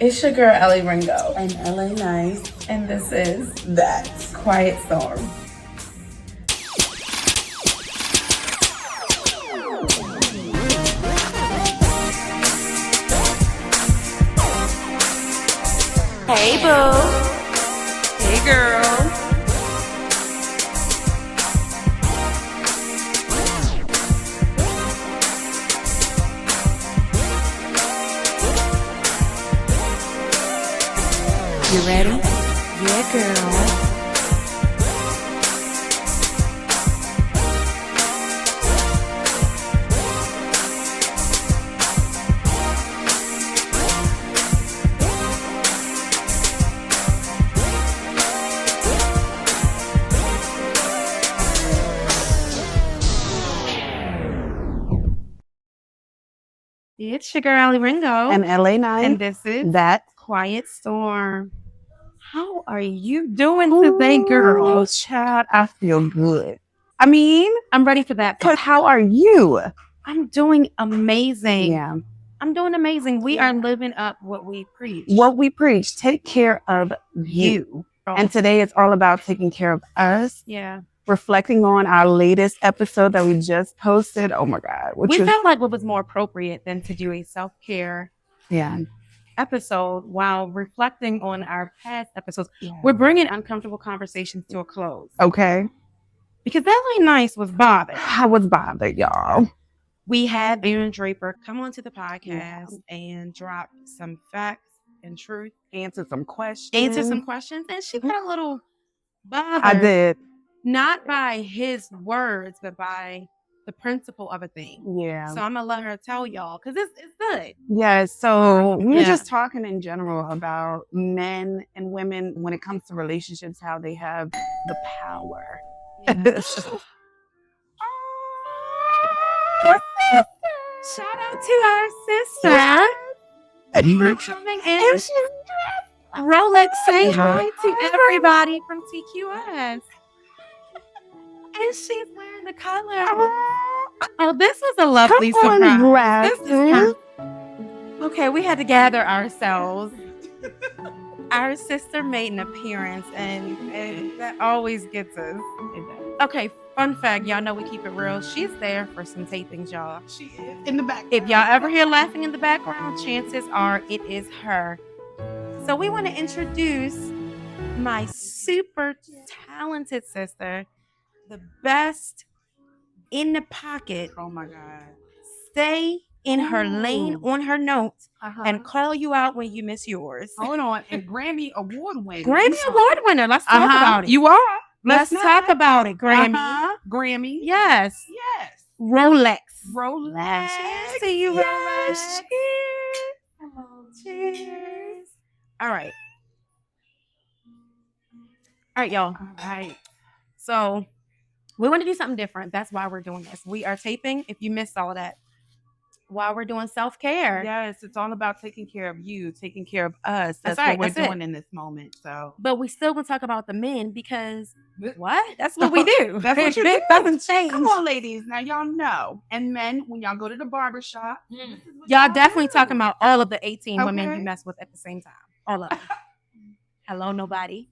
It's your girl, Ellie Ringo. And LA.Nice. And this is That Quiet Storm. Hey, boo. Hey, girl. You ready? Yeah, girl. It's your girl, Ellie Ringo. and LA.Nice. And this is That Quiet Storm. How are you doing today, girl? Oh, child, I feel good. I mean, I'm ready for that. because how are you? I'm doing amazing. Yeah. I'm doing amazing. We are living up what we preach. What we preach, take care of you. And today it's all about taking care of us. Yeah. Reflecting on our latest episode that we just posted. Oh my God. We felt like what was more appropriate than to do a self-care episode while reflecting on our past episodes. Yeah. We're bringing uncomfortable conversations to a close. Okay. Because LA.Nice was bothered. I was bothered, y'all. We had Aaron Draper come onto the podcast and drop some facts and truth. Answer some questions. And she got a little bothered. I did. Not by his words, but by the principle of a thing. Yeah. So I'm going to let her tell y'all because it's good. Yeah, so we were just talking in general about men and women when it comes to relationships, how they have the power. Yeah. Shout out to our sister. Coming in. Rolex, say hi to everybody from TQS. And she's wearing the color. Oh, this was a lovely surprise. Okay, we had to gather ourselves. Our sister made an appearance, and that always gets us. Okay, fun fact, y'all know we keep it real. She's there for some tapings, y'all. She is in the back. If y'all ever hear laughing in the background, chances are it is her. So we want to introduce my super talented sister, the best in the pocket. Oh my God. Stay in her lane on her notes and call you out when you miss yours. Hold on. And Grammy Award winner. Grammy Award winner. Let's talk about it. You are. Let's talk about it, Grammy. Grammy. Yes. Yes. Rolex. Cheers to you, Rolex. Cheers. All right. All right, y'all. All right. So we want to do something different. That's why we're doing this. We are taping, if you missed all that, while we're doing self-care. Yes, it's all about taking care of you, taking care of us. That's what right, we're that's doing in this moment. So, but we still gonna talk about the men because what? That's what we do. That's what you It do. doesn't change. Come on, ladies. Now y'all know. And men, when y'all go to the barbershop, Y'all definitely talking about all of the 18 women Okay. you mess with at the same time. All of them. Hello, nobody.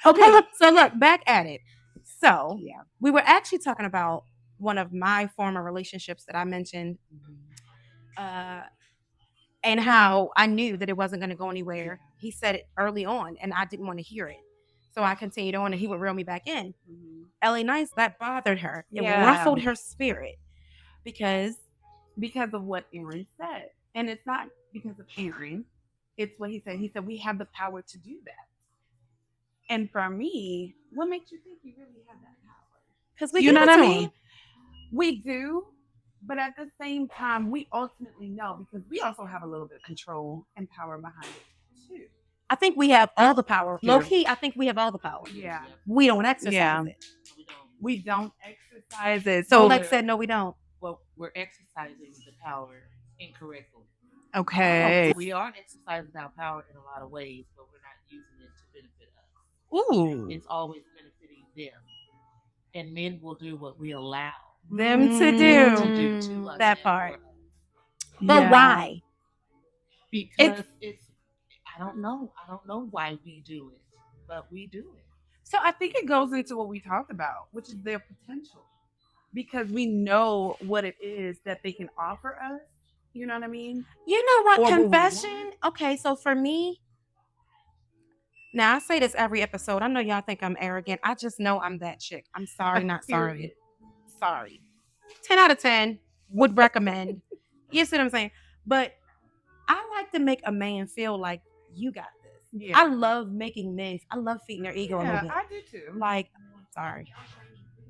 Okay, so look, back at it. So we were actually talking about one of my former relationships that I mentioned, and how I knew that it wasn't going to go anywhere. He said it early on, and I didn't want to hear it. So I continued on, and he would reel me back in. LA.Nice, that bothered her. It ruffled her spirit because of what Aaron said. And it's not because of Aaron. It's what he said. He said, we have the power to do that. And for me, what makes you think you really have that power? Because we You know give what it I to mean? him. We do. But at the same time, we ultimately know because we also have a little bit of control and power behind it too. I think we have all the power. Low key, I think we have all the power. Yeah. We don't exercise it. We don't exercise it. So So Lex said, no, we don't. Well, we're exercising the power incorrectly. okay. We are exercising our power in a lot of ways, but we're not using it to benefit us. Ooh. It's always benefiting them. And men will do what we allow Them to them do to do to us. that and part. for us. But why? Because it's I don't know. I don't know why we do it, but we do it. So I think it goes into what we talked about, which is their potential. Because we know what it is that they can offer us. You know what I mean? You know what? Or what we Confession. Okay, so for me, now I say this every episode. I know y'all think I'm arrogant. I just know I'm that chick. I'm sorry, not sorry. Sorry. 10 out of 10 would recommend. You see what I'm saying? But I like to make a man feel like you got this. Yeah. I love making men. I love feeding their ego a little bit. I do too. Like, sorry.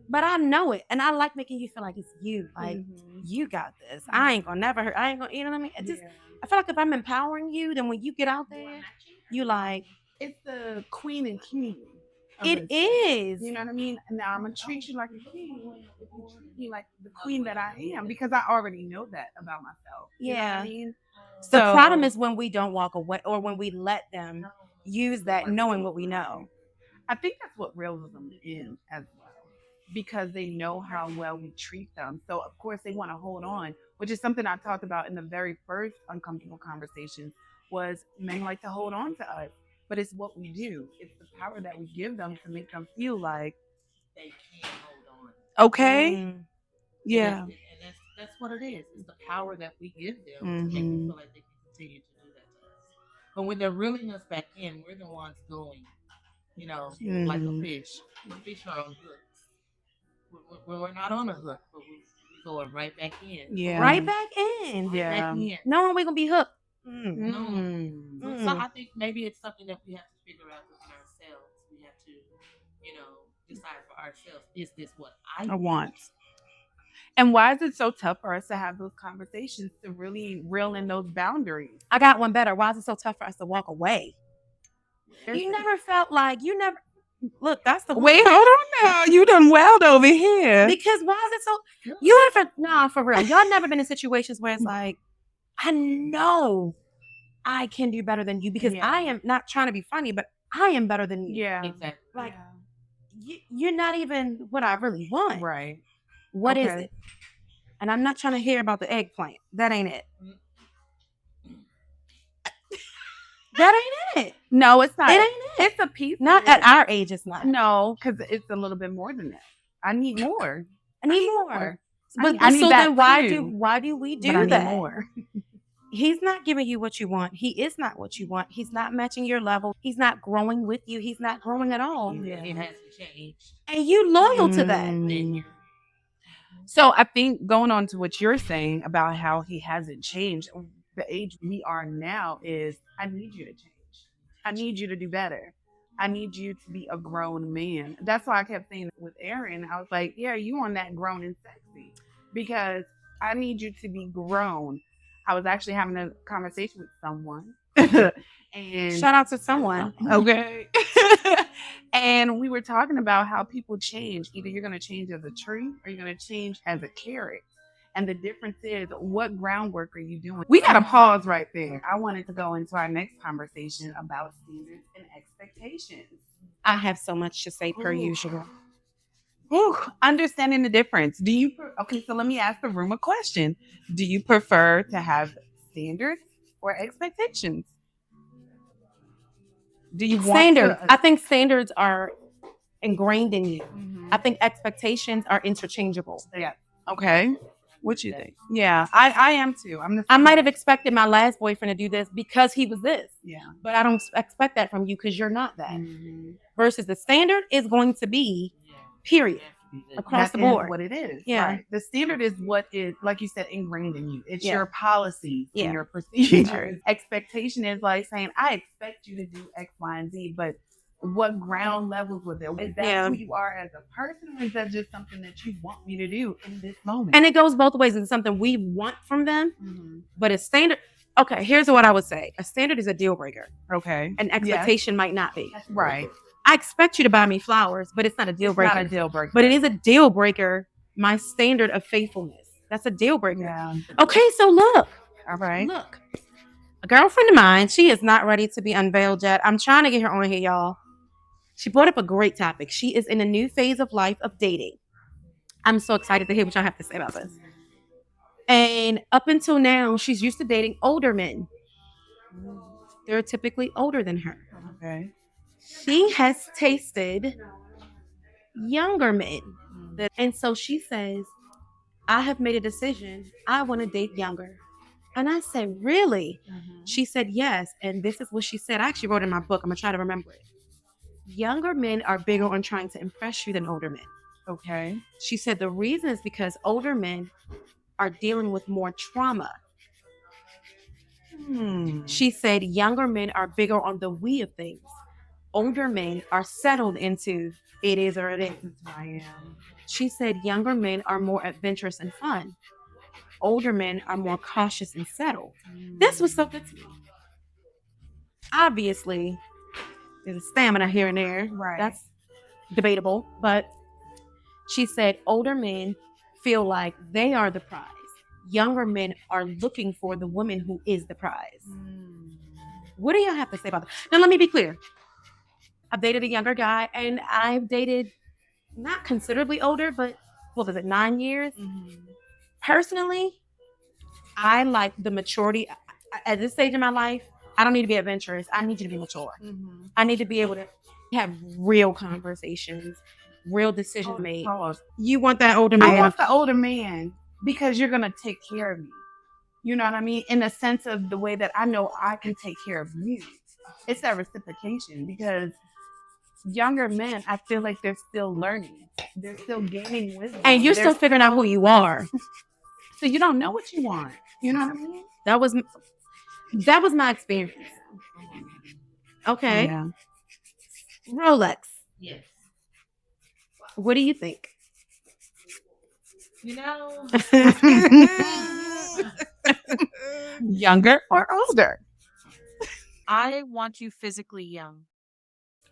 But I know it. And I like making you feel like it's you. Like, you got this. I ain't gonna never hurt. I ain't gonna, you know what I mean? It just, I feel like if I'm empowering you, then when you get out there, you like, it's the queen and king. it is. You know what I mean? Now I'm gonna treat you like a king if you treat me like the queen that I am, because I already know that about myself. You know what I mean? The problem is when we don't walk away or when we let them use that knowing what we know. I think that's what realism is as well, because they know how well we treat them. So of course they want to hold on, which is something I talked about in the very first uncomfortable conversation, was men like to hold on to us. But it's what we do. It's the power that we give them to make them feel like They can't hold on. okay. Yeah. And that's what it is. It's the power that we give them to make them feel like they can continue to do that to us. But when they're reeling us back in, we're the ones going, like a fish. The fish are on hooks. We're not on a hook, but we're going right back in. Yeah. Right back in. Yeah. Back in. Knowing we're going to be hooked. So I think maybe it's something that we have to figure out within ourselves. We have to, decide for ourselves, is this what I want? And why is it so tough for us to have those conversations, to really reel in those boundaries? I got one better. Why is it so tough for us to walk away? You never felt like, look, that's the Wait, hold on now. You done welled over here. Because why is it so, for real. Y'all never been in situations where it's like, I know I can do better than you because I am not trying to be funny, but I am better than you. Yeah. Exactly. Like, you're not even what I really want. Right. What is it? And I'm not trying to hear about the eggplant. That ain't it. That ain't it. No, it's not. It ain't it. It's a piece. Not at our age, it's not. No, because it's a little bit more than that. I need more. I need more. But I need so that then why too. do we do But I that? need more. He's not giving you what you want. He is not what you want. He's not matching your level. He's not growing with you. He's not growing at all. Yeah, it hasn't changed. And you loyal to that. Then you're So I think going on to what you're saying about how he hasn't changed, the age we are now is, I need you to change. I need you to do better. I need you to be a grown man. That's why I kept saying with Aaron, I was like, yeah, you on that grown and sexy, because I need you to be grown. I was actually having a conversation with someone. And Shout out to someone. okay. And we were talking about how people change. Either you're going to change as a tree or you're going to change as a carrot. And the difference is, what groundwork are you doing? We got to pause right there. I wanted to go into our next conversation about standards and expectations. I have so much to say per usual. Ooh, understanding the difference. Okay, so let me ask the room a question. Do you prefer to have standards or expectations? Do you want Standards? I think standards are ingrained in you. I think expectations are interchangeable. Yeah. Okay. What you think? Yeah, I am too. I might have expected my last boyfriend to do this because he was this. Yeah. But I don't expect that from you because you're not that. Versus the standard is going to be, period, across the board. What it is. Yeah. Right. The standard is what is, like you said, ingrained in you. It's Yeah. your policies Yeah. and your procedures. Expectation is like saying, I expect you to do X, Y, and Z, but what ground levels with it? Is that who you are as a person, or is that just something that you want me to do in this moment? And it goes both ways. It's something we want from them, but a standard. Okay, here's what I would say. A standard is a deal breaker. Okay. An expectation might not be. Right. I expect you to buy me flowers, but it's not a deal breaker. Not a deal breaker. But it is a deal breaker. My standard of faithfulness. That's a deal breaker. Yeah. Okay, so look. All right. Look. A girlfriend of mine, she is not ready to be unveiled yet. I'm trying to get her on here, y'all. She brought up a great topic. She is in a new phase of life of dating. I'm so excited to hear what y'all have to say about this. And up until now, she's used to dating older men. They're typically older than her. Okay. She has tasted younger men. And so she says, I have made a decision. I want to date younger. And I said, really? She said, yes. And this is what she said. I actually wrote it in my book. I'm going to try to remember it. Younger men are bigger on trying to impress you than older men. Okay. She said the reason is because older men are dealing with more trauma. She said younger men are bigger on the we of things. Older men are settled into it is or it isn't. I am. She said younger men are more adventurous and fun. Older men are more cautious and settled. This was so good to me. Obviously, there's a stamina here and there. Right. That's debatable. But she said older men feel like they are the prize. Younger men are looking for the woman who is the prize. What do y'all have to say about that? Now, let me be clear. I've dated a younger guy, and I've dated not considerably older, but what was it, 9 years? Personally, I like the maturity. At this stage in my life, I don't need to be adventurous. I need you to be mature. I need to be able to have real conversations, real decisions made. You want that older man? I want the older man because you're gonna take care of me. You know what I mean? In the sense of the way that I know I can take care of you. It's that reciprocation because younger men, I feel like they're still learning. They're still gaining wisdom. And you're still figuring out who you are. So you don't know what you want. You know what I mean? That was my experience. Okay. Yeah. Rolex. Yes. What do you think? You know, Younger or older? I want you physically young.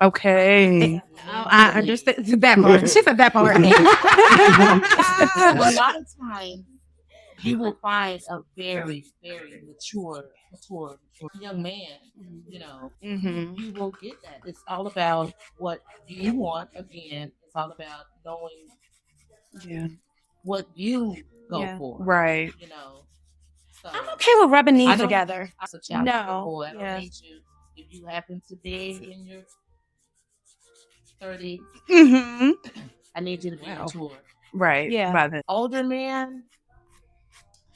Okay. I understand that part. She said that part. a lot of times you will find a very, very mature young man. You know, you will get that. It's all about what you want. Again, it's all about knowing what you go for. Right. You know, so I'm okay with rubbing I knees don't- together. I was a child No, before. I don't yeah. need you. If you happen to be in your 30s, I need you to be mature. Right. Yeah. By then. Older man,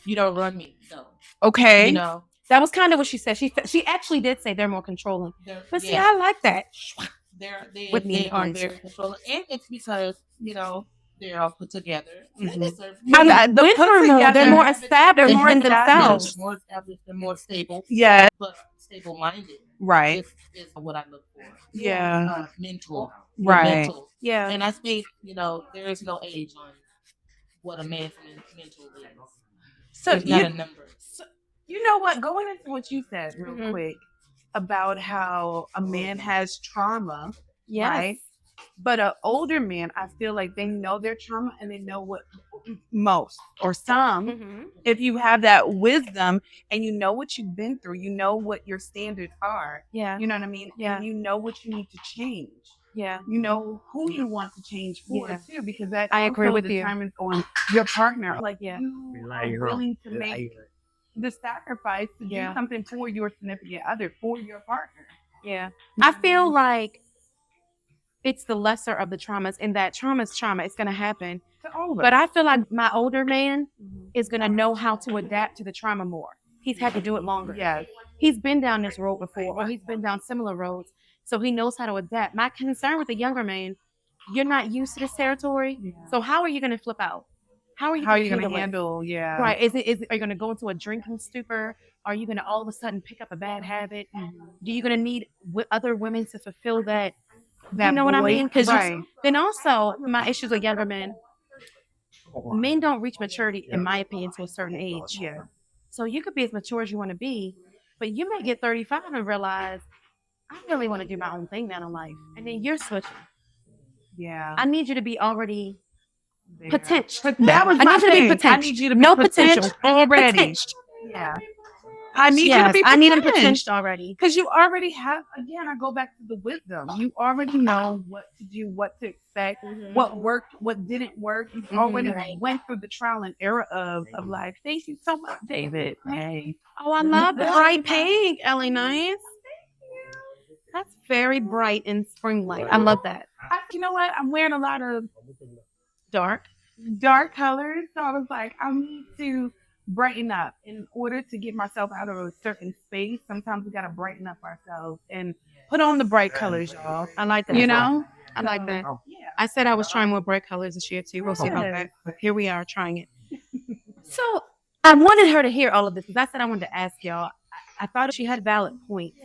you don't run me. No. Okay. You know, That was kind of what she said. She actually did say they're more controlling. But see, yeah, I like that. they with me, they are please. very controlling, and it's because they're all put together. And they serve The With put her, though, together- they're more established They're more in established. themselves. more established and more stable, Yeah. but stable-minded. Right. Is what I look for. Yeah. Mental. Right. Mental. Yeah. And I think, there is no age on what a man's mental is. So There's not a number. you know what? Going into what you said real Mhm. quick about how a man has trauma, Yes. right? But an older man, I feel like they know their trauma and they know what most or some. Mhm. If you have that wisdom and you know what you've been through, you know what your standards are. Yeah. You know what I mean? Yeah. And you know what you need to change. Yeah. You know who you want to change for Yeah. too, because that I agree also with you. determines on your partner. Like Yeah. you are willing to make the sacrifice to Yeah. do something for your significant other, for your partner. Yeah. I feel like it's the lesser of the traumas, and that trauma's trauma. It's going to happen. To all of us. But I feel like my older man is going to know how to adapt to the trauma more. He's had to do it longer. yes. He's been down this road before, or he's been down similar roads, so he knows how to adapt. My concern with the younger man, you're not used to this territory, so how are you going to flip out? How are you going to handle? Yeah. Right? Are you going to go into a drinking stupor? Are you going to all of a sudden pick up a bad habit? Do you going to need other women to fulfill that? That You know what I void. mean? Because right. then also my issues with younger men. Men don't reach maturity, in my opinion, to a certain age. Yeah. So you could be as mature as you want to be, but you may get 35 and realize, I really want to do my own thing now in life. And then you're switching. Yeah. I need you to be already There. potential. That was I my need you to be thing. I potential. need you to be No potential potential already. Potential. Yeah. I need you to be I need them prepared. potential already. Because you already have, again, I go back to the wisdom. You already know what to do, what to expect, what worked, what didn't work. You already went through the trial and error of life. Thank you so much, David. Hey. Oh, I love the bright pink, LA.Nice. That's very bright and spring-like. I love that. You know what? I'm wearing a lot of Dark. colors. So I was like, I need to brighten up in order to get myself out of a certain space. Sometimes we got to brighten up ourselves and put on the bright colors, y'all. I like that. You know? I like that. Yeah. I said I was trying more bright colors this year too. We'll see about that. But here we are trying it. So I wanted her to hear all of this because I said I wanted to ask y'all. I thought she had valid points.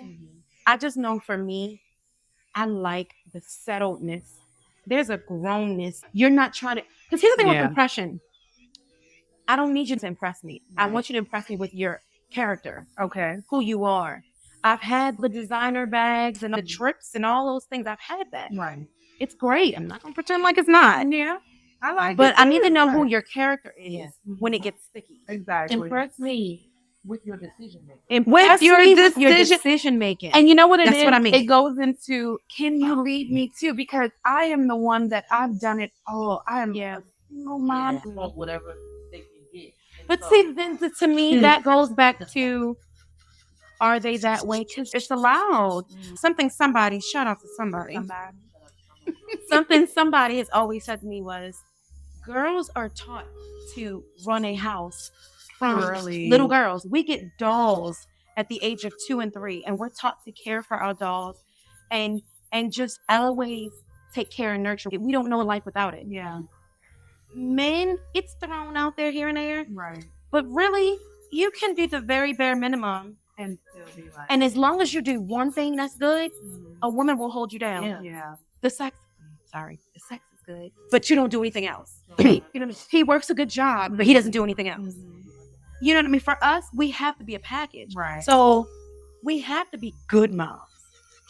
I just know for me, I like the settledness. There's a grownness. You're not trying to. Because here's the thing with impression. I don't need you to impress me. I want you to impress me with your character. Okay. Who you are. I've had the designer bags and the trips and all those things. I've had that. Right. It's great. I'm not going to pretend like it's not. Yeah. I like But it. I need to know who Right. your character is when it gets sticky. Exactly. Impress me with your decision making. Impress your me with your decision- decision making. And you know what it is? That's what I mean. It goes into, can you lead me too? Because I am the one that I've done it all. I am a single mom. Whatever they can get. And But so- see, then to me, that goes back to, are they that way? Because it's allowed. Something somebody, shout out to somebody. Something somebody has always said to me was, girls are taught to run a house from Early. little girls. We get dolls at the age of 2 and 3, and we're taught to care for our dolls and just always take care and nurture. We don't know life without it. Yeah. Men, it's thrown out there here and there, Right. but really, you can do the very bare minimum. And still be like, And as long as you do one thing that's good, a woman will hold you down. yeah. The sex is good, but you don't do anything else. You know, he works a good job, but he doesn't do anything else. You know what I mean? For us, we have to be a package. Right. So we have to be good moms.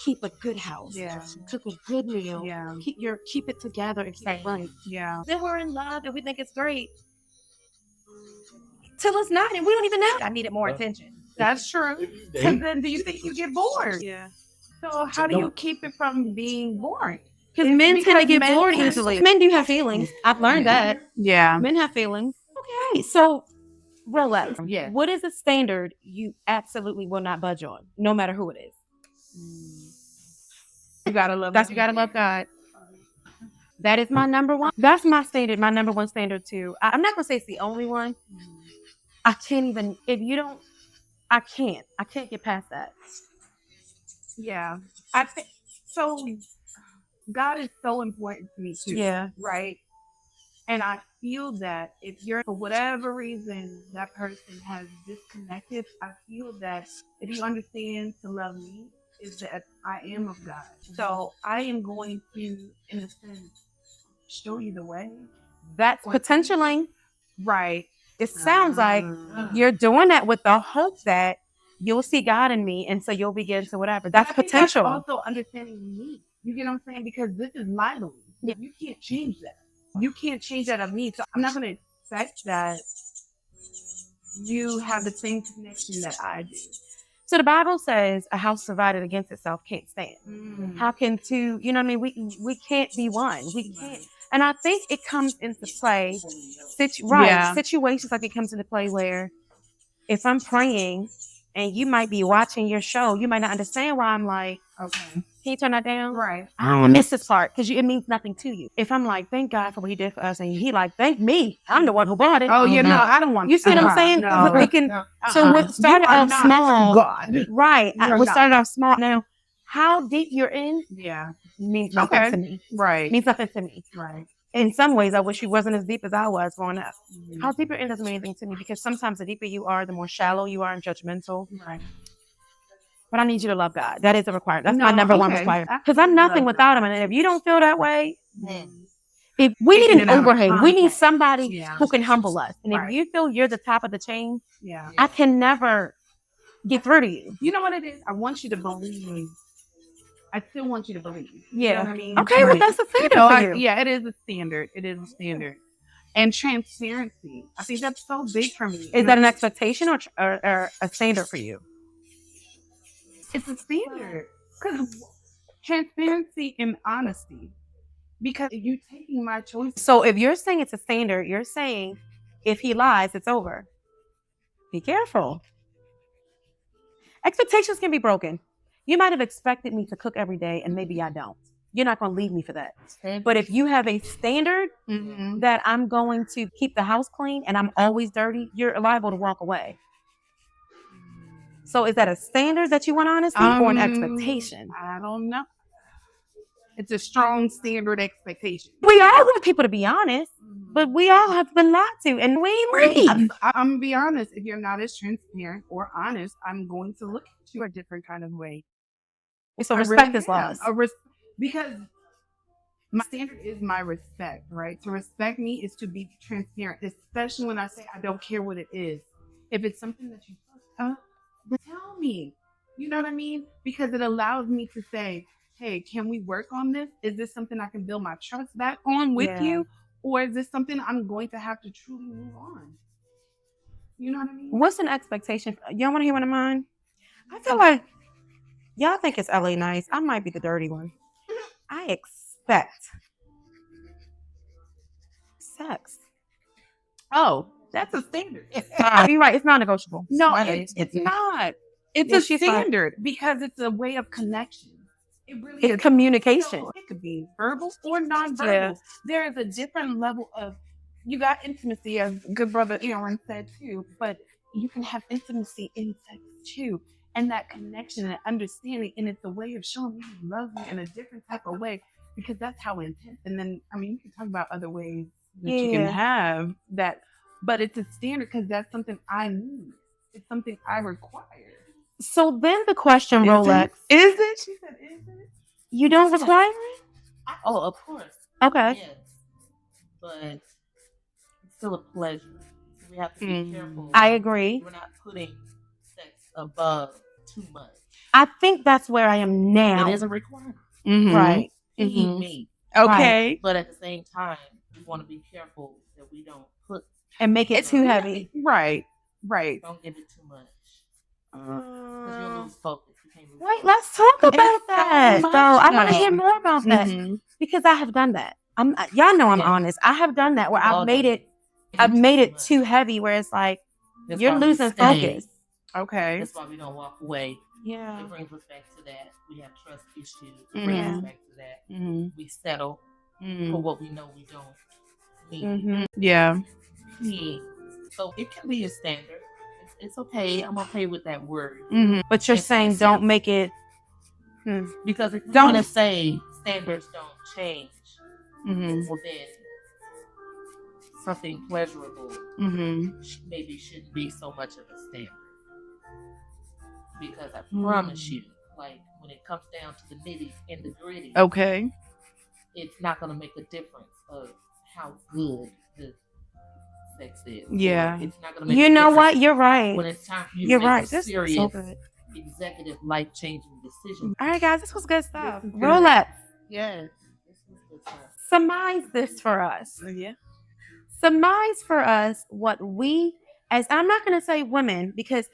Keep a good house. Yeah. Cook a good meal. Yeah. Keep it together and keep it running. Yeah. Then we're in love and we think it's great. Till it's not, and we don't even know. I needed more attention. That's true. And then do you think you get bored? Yeah. So how do you keep it from being boring? Because men tend to get men bored tend- easily. Men do have feelings. I've learned that. Yeah. Men have feelings. Okay. So relax. Yeah. What is a standard you absolutely will not budge on, no matter who it is? You gotta love. You gotta love God. That is my number one. That's my standard, my number one standard too. I'm not gonna say it's the only one. I can't even, if you don't, I can't get past that. Yeah. I think so. God is so important to me too. Yeah. Right. And I feel that if you're, for whatever reason, that person has disconnected, I feel that if you understand to love me, is that I am of God. So I am going to, in a sense, show you the way. That's potentially. Right. It sounds like you're doing that with the hope that you'll see God in me, and so you'll begin to whatever. That's I think potential. That's also understanding me. You get what I'm saying? Because this is my belief. Yeah. You can't change that. You can't change that of me. So I'm not going to expect that you have the same connection that I do. So the Bible says a house divided against itself can't stand. How can two, you know what I mean? We can't be one. We can't. And I think it comes into play, situations like it comes into play where if I'm praying and you might be watching your show, you might not understand why I'm like, Okay. can you turn that down? Right. I don't miss this part because it means nothing to you. If I'm like, thank God for what he did for us, and he like, thank me, I'm the one who bought it. Oh, yeah, no, I don't want You see what I'm saying? No. We can, so what started You are off not small. God. Right. You're We not. started off small. Now, how deep you're in Yeah. means nothing Okay. to me. Right. Means nothing to me. Right. In some ways, I wish you wasn't as deep as I was growing up. How deep you're in doesn't mean anything to me because sometimes the deeper you are, the more shallow you are and judgmental. Right. But I need you to love God. That is a requirement. That's No, my number one okay. requirement. Because I'm nothing Love without God. him. And if you don't feel that way, if we need an Taking it out of overhang, we need context. somebody Yeah. who can humble us. And Right. if you feel you're the top of the chain, Yeah. I can never get through to you. You know what it is? I want you to believe. I still want you to believe. You Yeah. know what I mean? Okay, well, that's a standard for you. Yeah, it is a standard. It is a standard. and transparency. I think that's so big for me. Is that an expectation or a standard for you? It's a standard. Because transparency and honesty. Because you taking my choice. So if you're saying it's a standard, you're saying if he lies, it's over. Be careful. Expectations can be broken. You might have expected me to cook every day, and maybe I don't. You're not going to leave me for that. But if you have a standard that I'm going to keep the house clean and I'm always dirty, you're liable to walk away. So is that a standard that you want honesty or an expectation? I don't know. It's a strong standard expectation. We all want people to be honest, but we all have been lied to, and we leave. I'm going to be honest. If you're not as transparent or honest, I'm going to look at you a different kind of way. So respect is lost. Because my standard is my respect, right? To respect me is to be transparent, especially when I say I don't care what it is. If it's something that you tell me. You know what I mean? Because it allows me to say, hey, can we work on this? Is this something I can build my trust back on with you? Or is this something I'm going to have to truly move on? You know what I mean? What's an expectation? Y'all want to hear one of mine? I feel like y'all think it's LA.Nice. I might be the dirty one. I expect sex. Oh, that's a standard. You're right. It's non-negotiable. No, it's not. It's a standard because it's a way of connection. It really is. Communication. It could be verbal or non-verbal. Yeah. There is a different level of, you got intimacy, as good brother Aaron said too, but you can have intimacy in sex too. And that connection and understanding, and it's a way of showing me you love me in a different type of way, because that's how intense. And then, I mean, you can talk about other ways that you can have that, but it's a standard because that's something I need. It's something I require. So then the question, Rolex. Is it? She said, is it? You don't require it? Oh, of course. Okay. Yes. But it's still a pleasure. So we have to be careful. I agree. We're not putting sex above too much. I think that's where I am now. It is a requirement. Right. Me. Okay. Right. But at the same time, we want to be careful that we don't put and make it too heavy. Right. Don't give it too much. Because you'll lose focus. Wait, let's talk about that. So I want to hear more about that because I have done that. Y'all know I'm honest. I have done that where I've made it too heavy, where it's like you're losing focus. Okay. That's why we don't walk away. Yeah. It brings us back to that. We have trust issues. It brings us back to that. We settle for what we know we don't need. Yeah. So it can be a standard. It's okay. I'm okay with that word. But you're saying don't make it. Because if you want to say standards don't change, well then something pleasurable maybe shouldn't be so much of a standard. Because I promise you, like when it comes down to the nitty and the gritty, okay, it's not going to make a difference of how good the sex is. Yeah, it's not going to make. You know what? You're right. When it's time for you You're to make right. a This serious, is so good. executive, life-changing decision. All right, guys, this was good stuff. Rolex. Yes. This was good stuff. Surmise this for us. Yeah. Surmise for us what we, as I'm not going to say women, because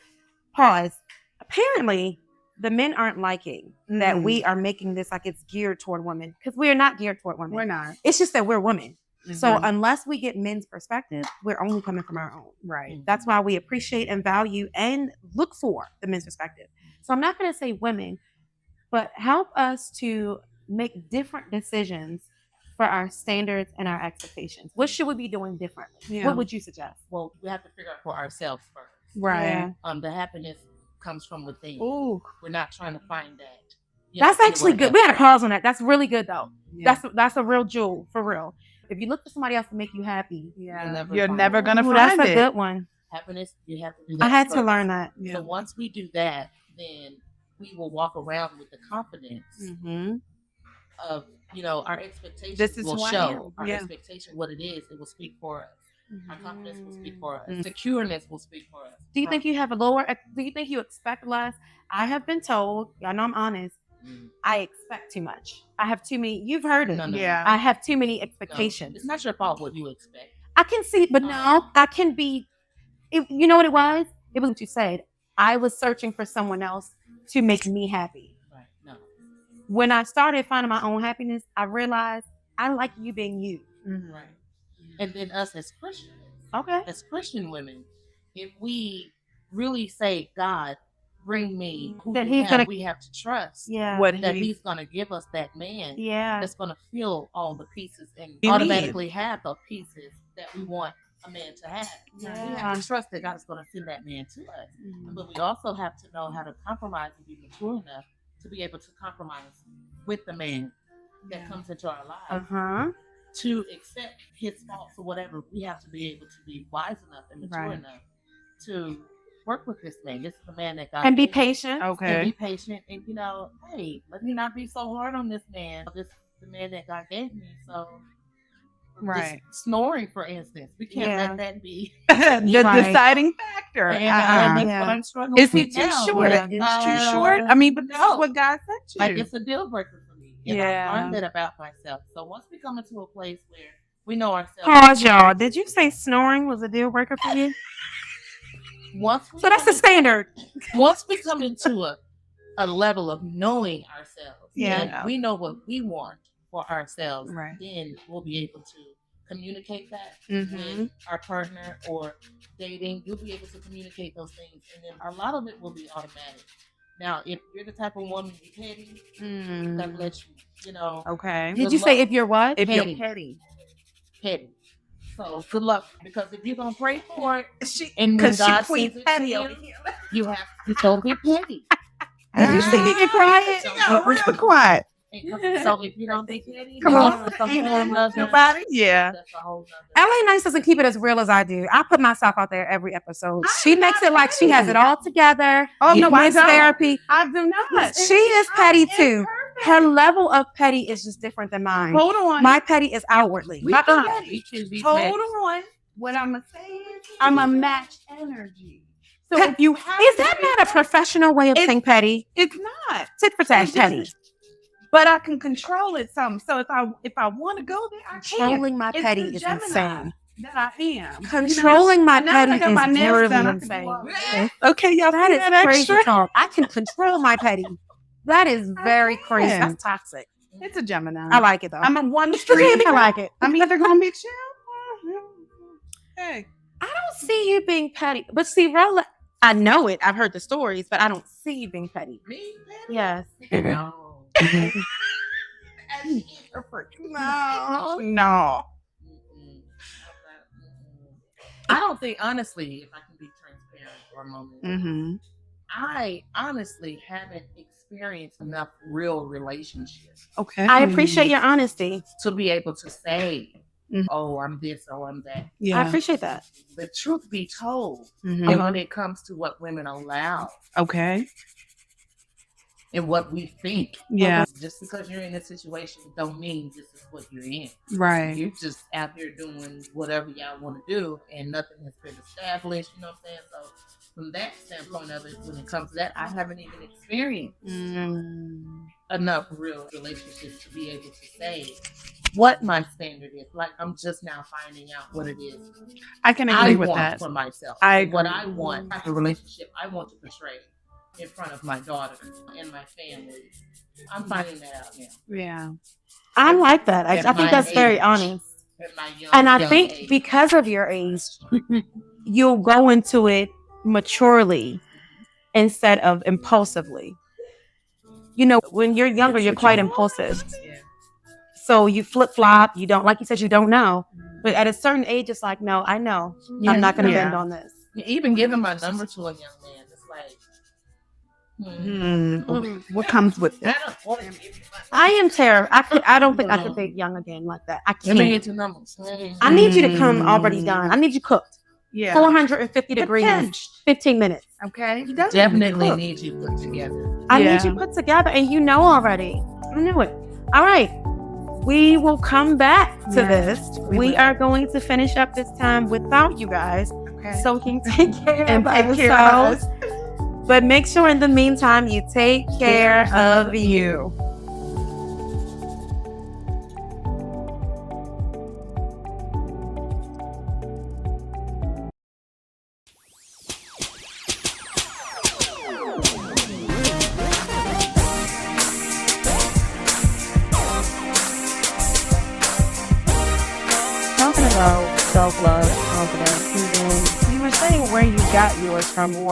pause. Apparently, the men aren't liking that we are making this like it's geared toward women, because we are not geared toward women. We're not. It's just that we're women. So unless we get men's perspective, we're only coming from our own. Right. That's why we appreciate and value and look for the men's perspective. So I'm not going to say women, but help us to make different decisions for our standards and our expectations. What should we be doing differently? Yeah. What would you suggest? Well, we have to figure out for ourselves first. Right. The happiness comes from within. Ooh. We're not trying to find that. That's actually good. We got to pause on that. That's really good though. Yeah. That's a real jewel, for real. If you look for somebody else to make you happy, you're never gonna find that's it. a good one. Happiness, you have to do that. I had first. to learn that. Yeah. So once we do that, then we will walk around with the confidence of, our expectations This is will who I show. am. Our expectation, what it is, it will speak for us. Our confidence will speak for us. Secureness will speak for us. Do you think you have do you think you expect less? I have been told, y'all know I'm honest, I expect too much. I have too many, you've heard it. No. Yeah. I have too many expectations. No, it's not your fault what you expect. I can see, but no, I can be. You know what it was? It was what you said. I was searching for someone else to make me happy. Right. No. When I started finding my own happiness, I realized I like you being you. Right. And then us as Christians, Okay. as Christian women, if we really say, God, bring me who That you he's have, gonna- we have to trust Yeah. that he's going to give us that man Yeah. that's going to fill all the pieces and You automatically have the pieces that we want a man to have. We Yeah. have to trust that God is going to send that man to us. But we also have to know how to compromise and be mature enough to be able to compromise with the man that comes into our lives. To accept his faults or whatever. We have to be able to be wise enough and mature enough to work with this man. This is the man that God And be gave us. patient. And Okay. be patient, and hey, let me not be so hard on this man. This is the man that God gave me. So, Right. this snoring, for instance, we can't Yeah. let that be. The Right. deciding factor. And that's Yeah. what I'm struggling Is with it too now. short? Yeah. It's too short. I mean, but this no. is what God sent you. Like, it's a deal breaker for me. And Yeah. I learned that about myself. So once we come into a place where we know ourselves. Pause, y'all. Did you say snoring was a deal breaker for you? Once we So that's the standard. once we come into a level of knowing ourselves, Yeah. and we know what we want for ourselves, Right. then we'll be able to communicate that Mhm. with our partner or dating. You'll be able to communicate those things, and then a lot of it will be automatic. Now, if you're the type of woman you're petty, that lets you, Okay. Did you say if you're what? If petty. you're petty. petty. So good luck, because if you're gonna pray for it, She, and when because she God queen sends it to petty you, over here. you have to don't be petty. Did you say be quiet? She got real quiet. So if you don't think petty, Come on. that's a whole nother. Nobody? Yeah. That's a whole nother. LA.Nice doesn't keep it as real as I do. I put myself out there every episode. She makes it like she has it all together. Oh, no, I It's don't. therapy. I do not. She is petty too. Her level of petty is just different than mine. Hold on. My petty is outwardly. We can be Hold petty. on. What I'm gonna say is, I'm a match energy. So Pe- you have is that not a professional way of It's- saying petty? It's not. Tit for tat petty. But I can control it some. So if I want to go there, I can. Controlling my It's petty the is Gemini insane. That I am. Controlling my And now petty I got my is nails really done. I can insane. go out. Okay, y'all That see is that crazy extra? talk. I can control my petty. That is very crazy. can. That's toxic. It's a Gemini. I like it though. I'm a one I street. like it. I'm either gonna be chill. Hey. I don't see you being petty. But see, Rola, I know it. I've heard the stories, but I don't see you being petty. Me, petty? Yes. No. No. No. Mm-mm. I don't think, honestly, if I can be transparent for a moment, Mm-hmm. I honestly haven't experienced enough real relationships Okay. I appreciate your honesty. to be able to say, Mhm. oh, I'm this or I'm that. I Yeah. appreciate that. The truth be told, Mhm. and when it comes to what women allow Okay. and what we think, Yeah. just because you're in a situation don't mean this is what you're in. Right. You're just out here doing whatever y'all want to do, and nothing has been established. You know what I'm saying? So, from that standpoint of it, when it comes to that, I haven't even experienced enough real relationships to be able to say what my standard is. Like, I'm just now finding out what it is I can I agree with want that. for myself. I What agree. I want, the relationship I want to portray in front of my daughter and my family. I'm finding that out now. Yeah. I like that. I At think my that's very age. honest. At my young, And I young think age. because of your age, you'll go into it maturely instead of impulsively. You know, when you're younger, you're quite impulsive. Yeah. So you flip flop. You don't, like you said, you don't know. But at a certain age, it's like, no, I know. I'm not going to Yeah. bend on this. Even giving my number to a young man, it's like, What comes with I it? don't want him giving me I am terrified. I don't think I could date young again like that. I Let me can't. get your numbers. I need you to come already done. I need you cooked. Yeah. 450 degrees, 15 minutes. Okay. Definitely need you put together. I Yeah. need you put together, and you know already. I knew it. All right. We will come back to Yeah, this. we We will. are going to finish up this time without you guys, Okay. so we can take care And of take care of ourselves. But make sure in the meantime you take care of you. self-love, confidence. And then you were saying where you got yours from, or